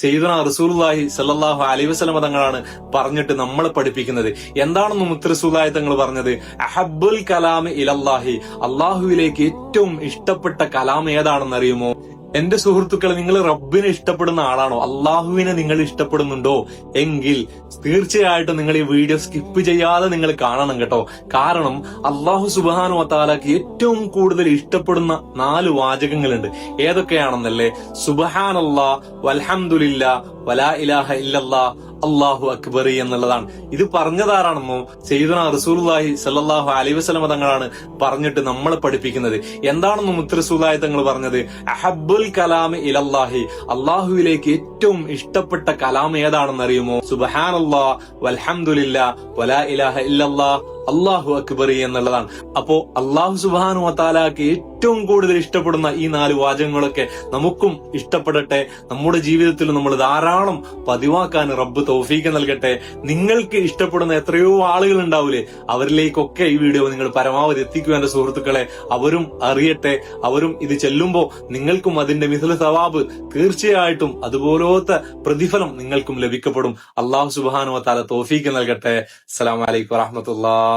സയ്യിദുനാ റസൂലുള്ളാഹി സ്വല്ലല്ലാഹു അലൈഹി വസല്ലം തങ്ങളാണ് പറഞ്ഞിട്ട് നമ്മളെ പഠിപ്പിക്കുന്നത്. എന്താണെന്ന് മുത്ത് റസൂലുള്ളാഹി തങ്ങൾ പറഞ്ഞത്? അഹബ്ബുൽ കലാമി ഇലല്ലാഹി, അള്ളാഹുവിലേക്ക് ഏറ്റവും ഇഷ്ടപ്പെട്ട കലാം ഏതാണെന്ന് അറിയുമോ? എന്റെ സുഹൃത്തുക്കളെ, നിങ്ങൾ റബ്ബിനെ ഇഷ്ടപ്പെടുന്ന ആളാണോ? അള്ളാഹുവിനെ നിങ്ങൾ ഇഷ്ടപ്പെടുന്നുണ്ടോ? എങ്കിൽ തീർച്ചയായിട്ടും നിങ്ങൾ ഈ വീഡിയോ സ്കിപ്പ് ചെയ്യാതെ നിങ്ങൾ കാണണം കേട്ടോ. കാരണം അള്ളാഹു സുബ്ഹാനഹു വ തആലക്ക് ഏറ്റവും കൂടുതൽ ഇഷ്ടപ്പെടുന്ന 4 വാചകങ്ങളുണ്ട്. ഏതൊക്കെയാണെന്നല്ലേ? സുബ്ഹാനല്ലാഹ്, വൽഹംദുലില്ലാഹ്, വലാ ഇലാഹ ഇല്ലല്ലാഹ്, അല്ലാഹു അക്ബർ എന്നുള്ളതാണ്. ഇത് പറഞ്ഞതാരാണെന്നോ? സയ്യിദുനാ റസൂലുള്ളാഹി സ്വല്ലല്ലാഹു അലൈഹി വസല്ലം തങ്ങളാണ് പറഞ്ഞിട്ട് നമ്മളെ പഠിപ്പിക്കുന്നത്. എന്താണെന്ന് മുത്ത് റസൂലുള്ളാഹി തങ്ങൾ പറഞ്ഞത്? അഹബ്ബുൽ കലാമി ഇലല്ലാഹി, അള്ളാഹുവിലേക്ക് ഏറ്റവും ഇഷ്ടപ്പെട്ട കലാം ഏതാണെന്ന് അറിയുമോ? സുബ്ഹാനല്ലാഹ്, വൽഹംദുലില്ലാഹ്, വലാ ഇലാഹ ഇല്ലല്ലാഹ്, അല്ലാഹു അക്ബർ എന്നുള്ളതാണ്. അപ്പോ അല്ലാഹു സുബ്ഹാനഹു വ തആലക്ക് ഏറ്റവും കൂടുതൽ ഇഷ്ടപ്പെടുന്ന ഈ 4 വാചകങ്ങളൊക്കെ നമുക്കും ഇഷ്ടപ്പെടട്ടെ. നമ്മുടെ ജീവിതത്തിൽ നമ്മൾ ധാരാളം പതിവാക്കാൻ റബ്ബ് തൗഫീഖ് നൽകട്ടെ. നിങ്ങൾക്ക് ഇഷ്ടപ്പെടുന്ന എത്രയോ ആളുകൾ ഉണ്ടാവൂലേ, അവരിലേക്കൊക്കെ ഈ വീഡിയോ നിങ്ങൾ പരമാവധി എത്തിക്കുക എന്റെ സുഹൃത്തുക്കളെ. അവരും അറിയട്ടെ, അവരും ഇത് ചെല്ലുമ്പോ നിങ്ങൾക്കും അതിന്റെ മിഥ്ല സവാബ്, തീർച്ചയായിട്ടും അതുപോലത്തെ പ്രതിഫലം നിങ്ങൾക്കും ലഭിക്കപ്പെടും. അല്ലാഹു സുബ്ഹാനഹു വ തആല തൗഫീഖ് നൽകട്ടെ. അസ്സലാമു അലൈക്കും വറഹ്മത്തുള്ളാഹി.